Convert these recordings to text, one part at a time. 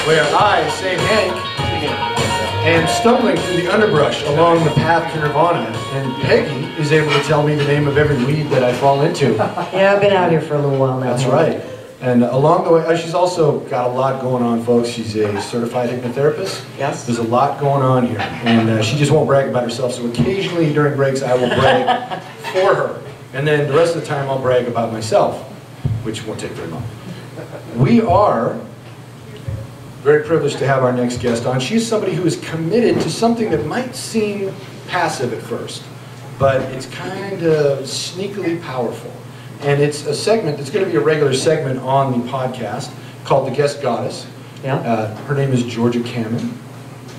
where I, St. Hank, am stumbling through the underbrush along the path to Nirvana, and Peggy is able to tell me the name of every weed that I fall into. Yeah, I've been out here for a little while now. That's right. And along the way, she's also got a lot going on, folks. She's a certified hypnotherapist. Yes. There's a lot going on here, and she just won't brag about herself, so occasionally during breaks I will brag for her. And then the rest of the time I'll brag about myself, which won't take very long. We are very privileged to have our next guest on. She's somebody who is committed to something that might seem passive at first, but it's kind of sneakily powerful. And it's a segment that's going to be a regular segment on the podcast called The Guest Goddess. Yeah. Her name is Georgia Cammann.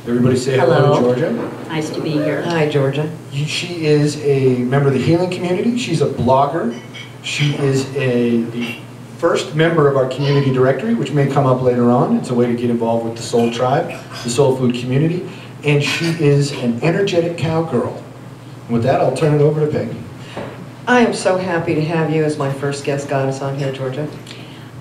Everybody say hello to Georgia. Nice to be here. Hi, Georgia. She is a member of the healing community. She's a blogger. She is the first member of our community directory, which may come up later on. It's a way to get involved with the Soul Tribe, the Soul Food community. And she is an energetic cowgirl. And with that, I'll turn it over to Peggy. I am so happy to have you as my first guest goddess on here, Georgia.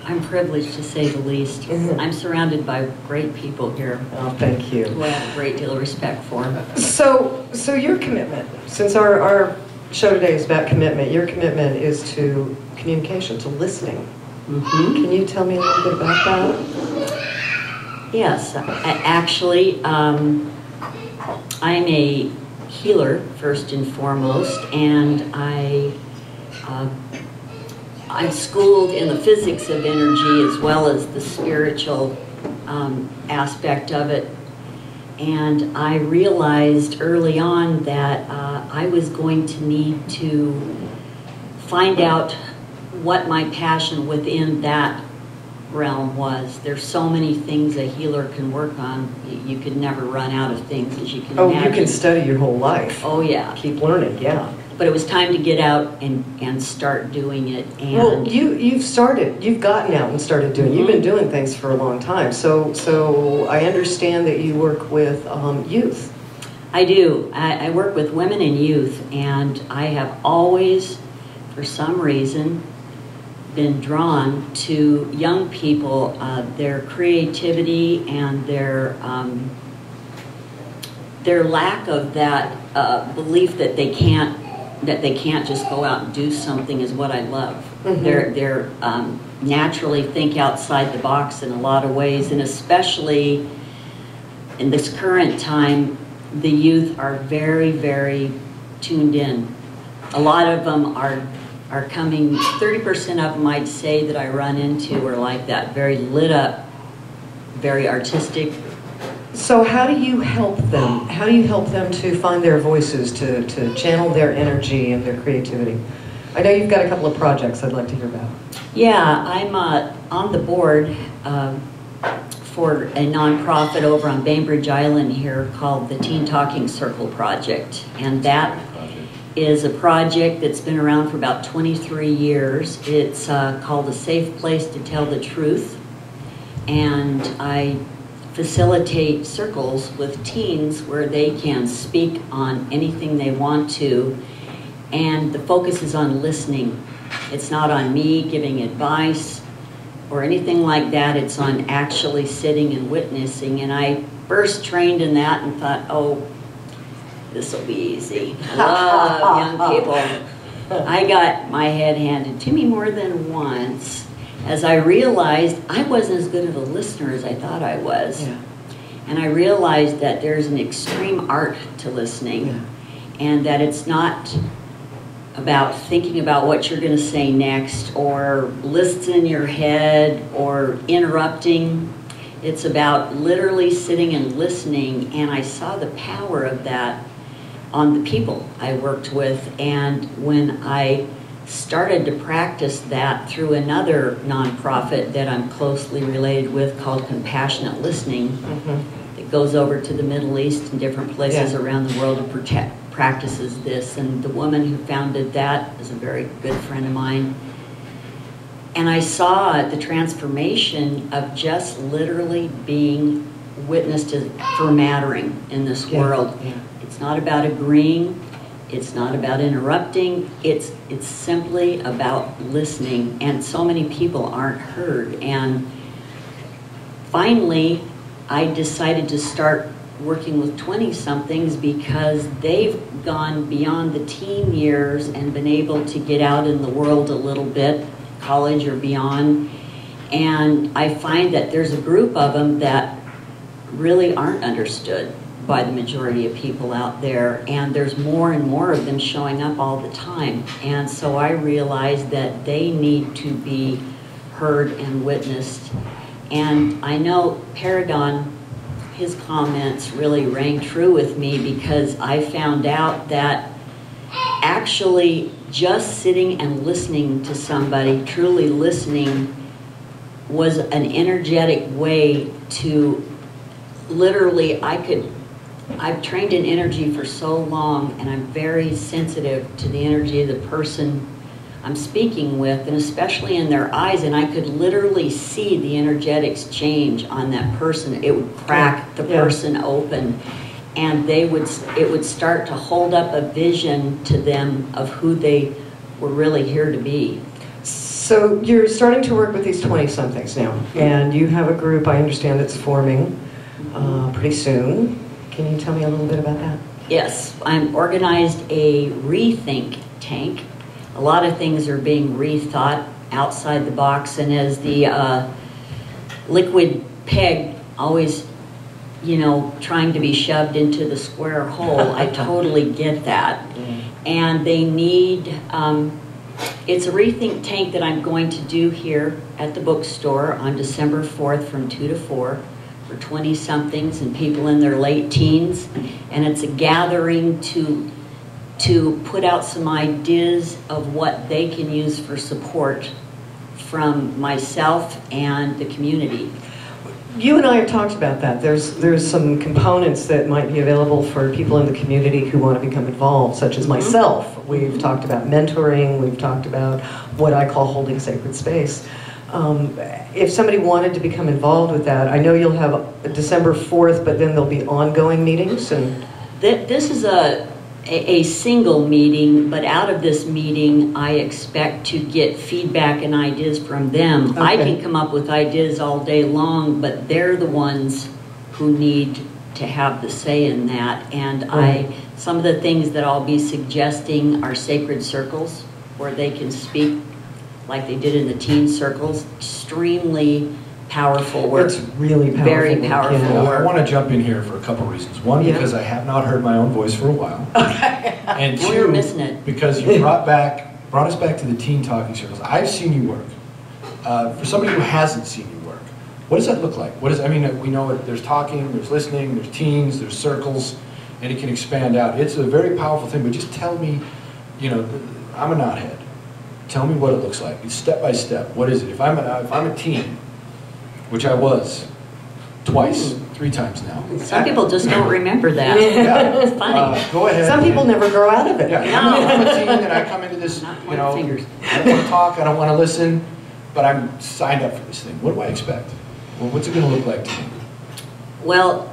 I'm privileged to say the least. I'm surrounded by great people here. Oh, thank you. Who I have a great deal of respect for. So your commitment, since our show today is about commitment, your commitment is to communication, to listening. Mm-hmm. Can you tell me a little bit about that? Yes, actually, I'm a healer first and foremost, and I'm schooled in the physics of energy as well as the spiritual aspect of it. And I realized early on that I was going to need to find out what my passion within that realm was. There's so many things a healer can work on. You could never run out of things, as you can imagine. You can study your whole life. Oh yeah. Keep learning, yeah. But it was time to get out and start doing it. And well, you've gotten out and started doing. You've been doing things for a long time. So I understand that you work with youth. I do. I work with women and youth, and I have always, for some reason, been drawn to young people, their creativity and their lack of that belief that they can't just go out and do something is what I love. Mm-hmm. They're naturally think outside the box in a lot of ways, and especially in this current time, the youth are very, very tuned in. A lot of them are coming, 30% of them I'd say that I run into are like that, very lit up, very artistic. So how do you help them? How do you help them to find their voices, to channel their energy and their creativity? I know you've got a couple of projects I'd like to hear about. Yeah, I'm on the board for a nonprofit over on Bainbridge Island here called the Teen Talking Circle Project. And that is a project that's been around for about 23 years. It's called A Safe Place to Tell the Truth. And I facilitate circles with teens where they can speak on anything they want to. And the focus is on listening. It's not on me giving advice or anything like that. It's on actually sitting and witnessing. And I first trained in that and thought, oh, this will be easy. I love young people. I got my head handed to me more than once as I realized I wasn't as good of a listener as I thought I was. Yeah. And I realized that there's an extreme art to listening, yeah, and that it's not about thinking about what you're going to say next or lists in your head or interrupting. It's about literally sitting and listening, and I saw the power of that on the people I worked with. And when I started to practice that through another nonprofit that I'm closely related with called Compassionate Listening, mm-hmm, that goes over to the Middle East and different places, yeah, around the world and practices this. And the woman who founded that is a very good friend of mine. And I saw the transformation of just literally being witness for mattering in this, yeah, world. Yeah. It's not about agreeing. It's not about interrupting. It's simply about listening. And so many people aren't heard. And finally, I decided to start working with 20-somethings because they've gone beyond the teen years and been able to get out in the world a little bit, college or beyond. And I find that there's a group of them that really aren't understood by the majority of people out there, and there's more and more of them showing up all the time. And so I realized that they need to be heard and witnessed. And I know Paragon, his comments really rang true with me, because I found out that actually just sitting and listening to somebody, truly listening, was an energetic way to literally, I've trained in energy for so long, and I'm very sensitive to the energy of the person I'm speaking with, and especially in their eyes, and I could literally see the energetics change on that person. It would crack the person open, and it would start to hold up a vision to them of who they were really here to be. So you're starting to work with these 20-somethings now, and you have a group, I understand, that's forming pretty soon. Can you tell me a little bit about that? Yes, I'm organized a rethink tank. A lot of things are being rethought outside the box, and as the liquid peg always, trying to be shoved into the square hole, I totally get that. And they need, it's a rethink tank that I'm going to do here at the bookstore on December 4th from 2 to 4 for 20-somethings and people in their late teens. And it's a gathering to put out some ideas of what they can use for support from myself and the community. You and I have talked about that. There's some components that might be available for people in the community who want to become involved, such as myself. We've talked about mentoring. We've talked about what I call holding sacred space. If somebody wanted to become involved with that, I know you'll have December 4th, but then there'll be ongoing meetings. And this is a single meeting, but out of this meeting, I expect to get feedback and ideas from them. Okay. I can come up with ideas all day long, but they're the ones who need to have the say in that. And some of the things that I'll be suggesting are sacred circles, where they can speak like they did in the teen circles. Extremely powerful work. It's really powerful. Very powerful work. I want to jump in here for a couple reasons. One, because I have not heard my own voice for a while. And two, we're missing it. Because you brought us back to the teen talking circles. I've seen you work. For somebody who hasn't seen you work, what does that look like? We know there's talking, there's listening, there's teens, there's circles, and it can expand out. It's a very powerful thing, but just tell me, I'm a knothead. Tell me what it looks like. It's step by step. What is it? If I'm a teen, which I was twice, 3 times now. Some people just don't remember that. Yeah. It's funny. Go ahead. Some people never grow out of it. Yeah. I'm a teen and I come into this, I don't want to talk, I don't want to listen, but I'm signed up for this thing. What do I expect? Well, what's it going to look like to me? Well,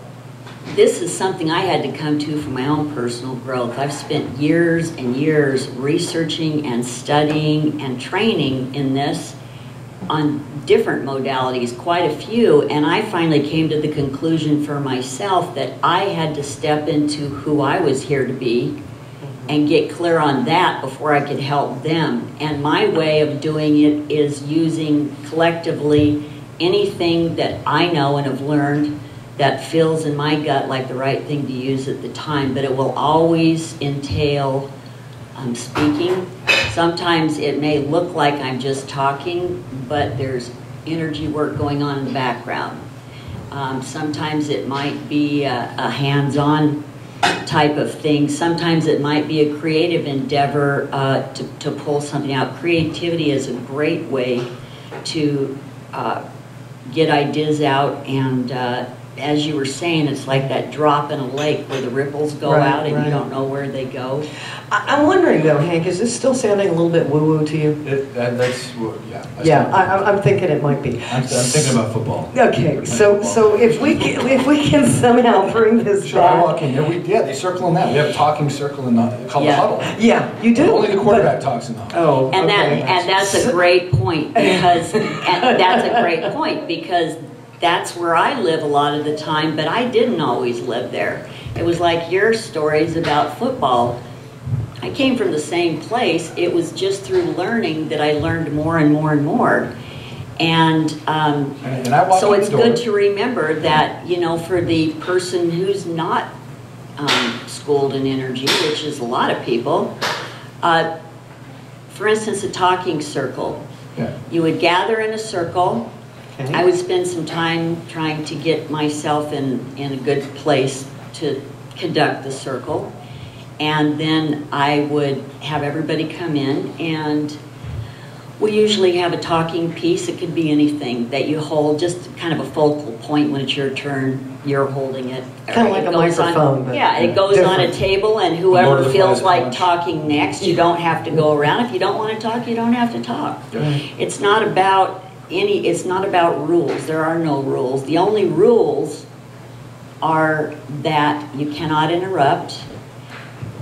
this is something I had to come to for my own personal growth. I've spent years and years researching and studying and training in this on different modalities, quite a few, and I finally came to the conclusion for myself that I had to step into who I was here to be and get clear on that before I could help them. And my way of doing it is using collectively anything that I know and have learned that feels in my gut like the right thing to use at the time, but it will always entail speaking. Sometimes it may look like I'm just talking, but there's energy work going on in the background. Sometimes it might be a hands-on type of thing. Sometimes it might be a creative endeavor to pull something out. Creativity is a great way to get ideas out, and as you were saying, it's like that drop in a lake where the ripples go out and you don't know where they go. I'm wondering though, Hank, is this still sounding a little bit woo-woo to you? I'm thinking it might be. I'm thinking about football. Okay, so if we can somehow bring this back. I walk in there. They circle in that. We have a talking circle called the huddle. Yeah, you do. Only the quarterback talks in the huddle. Oh, and okay. that's a great point because that's where I live a lot of the time, but I didn't always live there. It was like your stories about football. I came from the same place. It was just through learning that I learned more and more and more. And so it's good to remember that, you know, for the person who's not schooled in energy, which is a lot of people, for instance, a talking circle. Yeah. You would gather in a circle. Okay. I would spend some time trying to get myself in a good place to conduct the circle. And then I would have everybody come in, and we usually have a talking piece. It could be anything that you hold, just kind of a focal point when it's your turn, you're holding it. Kind of like a microphone. But yeah, it goes on a table, and whoever feels like talking next, you don't have to go around. If you don't want to talk, you don't have to talk. Right. It's not about rules. There are no rules. The only rules are that you cannot interrupt.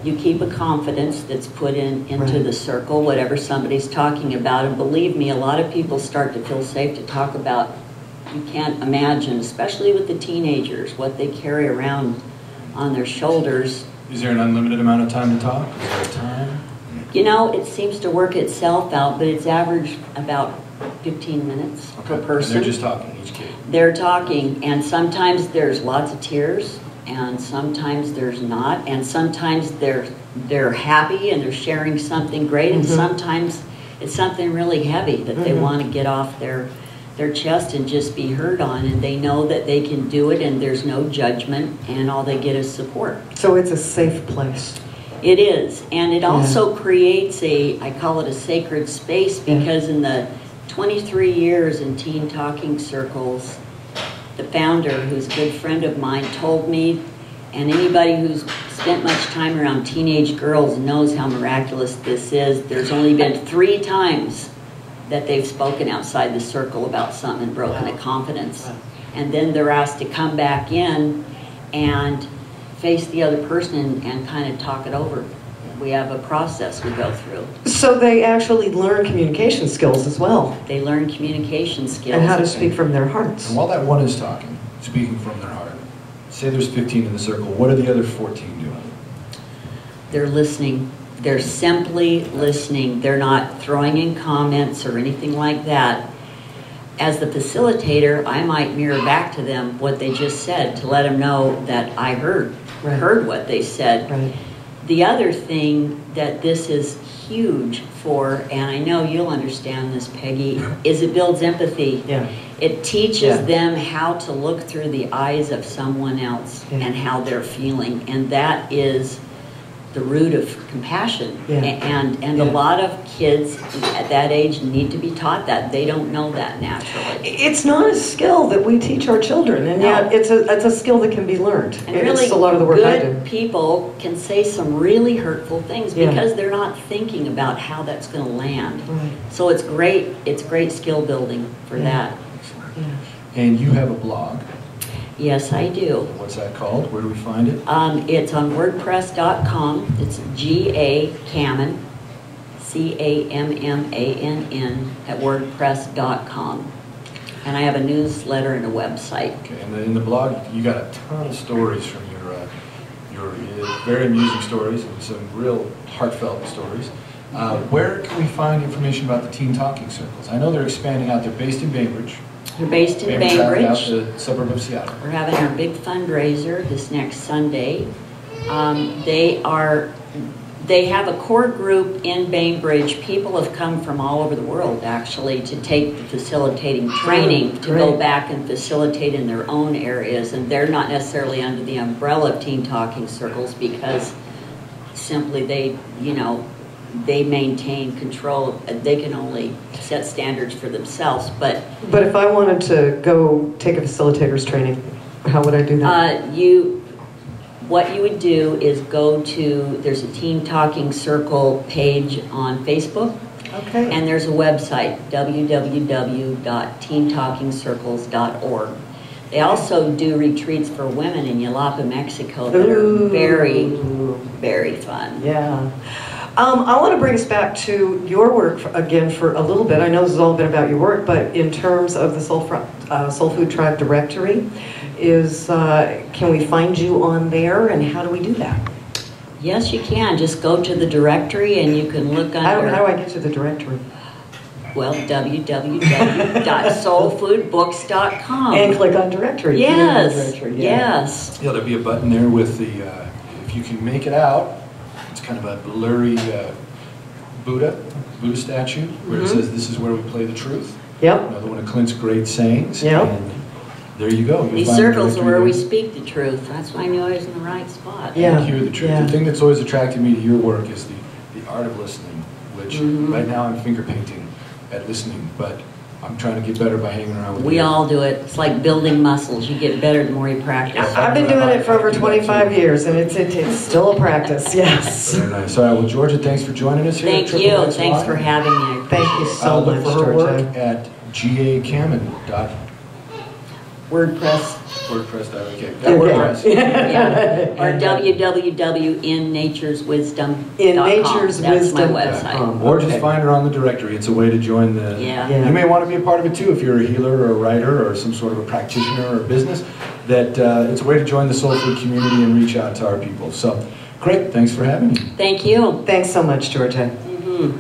You keep a confidence that's put into the circle, whatever somebody's talking about. And believe me, a lot of people start to feel safe to talk about. You can't imagine, especially with the teenagers, what they carry around on their shoulders. Is there an unlimited amount of time to talk? Is there a time? You know, it seems to work itself out, but it's average about 15 minutes per person. And they're just talking, each kid. They're talking, and sometimes there's lots of tears, and sometimes there's not, and sometimes they're happy and they're sharing something great, and sometimes it's something really heavy that they want to get off their chest and just be heard on, and they know that they can do it, and there's no judgment, and all they get is support. So it's a safe place. It is, and it also creates I call it a sacred space, because in the 23 years in teen talking circles, the founder, who's a good friend of mine, told me, and anybody who's spent much time around teenage girls knows how miraculous this is. There's only been 3 times that they've spoken outside the circle about something and broken a confidence. And then they're asked to come back in and face the other person and kind of talk it over. We have a process we go through. So they actually learn communication skills as well. They learn communication skills. And how to speak from their hearts. And while that one is talking, speaking from their heart, say there's 15 in the circle, what are the other 14 doing? They're listening. They're simply listening. They're not throwing in comments or anything like that. As the facilitator, I might mirror back to them what they just said to let them know that I heard what they said. Right. The other thing that this is huge for, and I know you'll understand this, Peggy, is it builds empathy. Yeah. It teaches them how to look through the eyes of someone else and how they're feeling, and that is the root of compassion. And a lot of kids at that age need to be taught that. They don't know that naturally. It's not a skill that we teach our children, and yet it's a skill that can be learned. And really, it's a lot of the work I do. good people can say some really hurtful things because they're not thinking about how that's going to land. Right. So it's great. It's great skill building for that. Yeah. And you have a blog. Yes, I do. What's that called? Where do we find it? It's on WordPress.com. It's Cammann, Cammann at WordPress.com. And I have a newsletter and a website. Okay, and in the blog, you got a ton of stories from your very amusing stories and some real heartfelt stories. Where can we find information about the teen talking circles? I know they're expanding out. They're based in Bainbridge. They're based in Bainbridge. Out Bainbridge. the suburb of Seattle. We're having our big fundraiser this next Sunday. They have a core group in Bainbridge. People have come from all over the world, actually, to take the facilitating training, to go back and facilitate in their own areas. And they're not necessarily under the umbrella of teen talking circles because simply they maintain control. They can only set standards for themselves. But if I wanted to go take a facilitator's training, how would I do that? What you would do is there's a Teen Talking Circle page on Facebook. Okay. And there's a website, www.teentalkingcircles.org. They also do retreats for women in Yelapa, Mexico that are very, very fun. Yeah. I want to bring us back to your work again for a little bit. I know this has all been about your work, but in terms of the Soul Food Tribe directory, can we find you on there, and how do we do that? Yes, you can. Just go to the directory and you can look under... How do I get to the directory? Well, www.soulfoodbooks.com. And click on directory. Yes, Directory, yeah. yes. Yeah, there'll be a button there with the, if you can make it out, it's kind of a blurry Buddha statue, where it says, "This is where we play the truth." Yep. Another one of Clint's great sayings. Yep. And there you go. You'll These find the circles are directory where we there. speak the truth. That's why I knew I was in the right spot. Yeah. And hear the truth. Yeah. The thing that's always attracted me to your work is the art of listening, which right now I'm finger painting at listening, but I'm trying to get better by hanging around with you. We all do it. It's like building muscles. You get better the more you practice. I've been doing it for over 25 years, and it's still a practice, yes. Very nice. All right, well, Georgia, thanks for joining us here. Thank at you. XXY. Thanks for having me. I Thank you appreciate so Look much, for her Georgia. work at GACammann.com. it. WordPress. WordPress.ok. Okay. WordPress. Yeah. Or And, www.innatureswisdom.com. innatureswisdom.com. That's my website. Or just Okay. find her on the directory. It's a way to join the... Yeah. Yeah. You may want to be a part of it too if you're a healer or a writer or some sort of a practitioner or a business. That it's a way to join the soul food community and reach out to our people. So, great. Thanks for having me. Thank you. Thanks so much, Georgia. Mhm.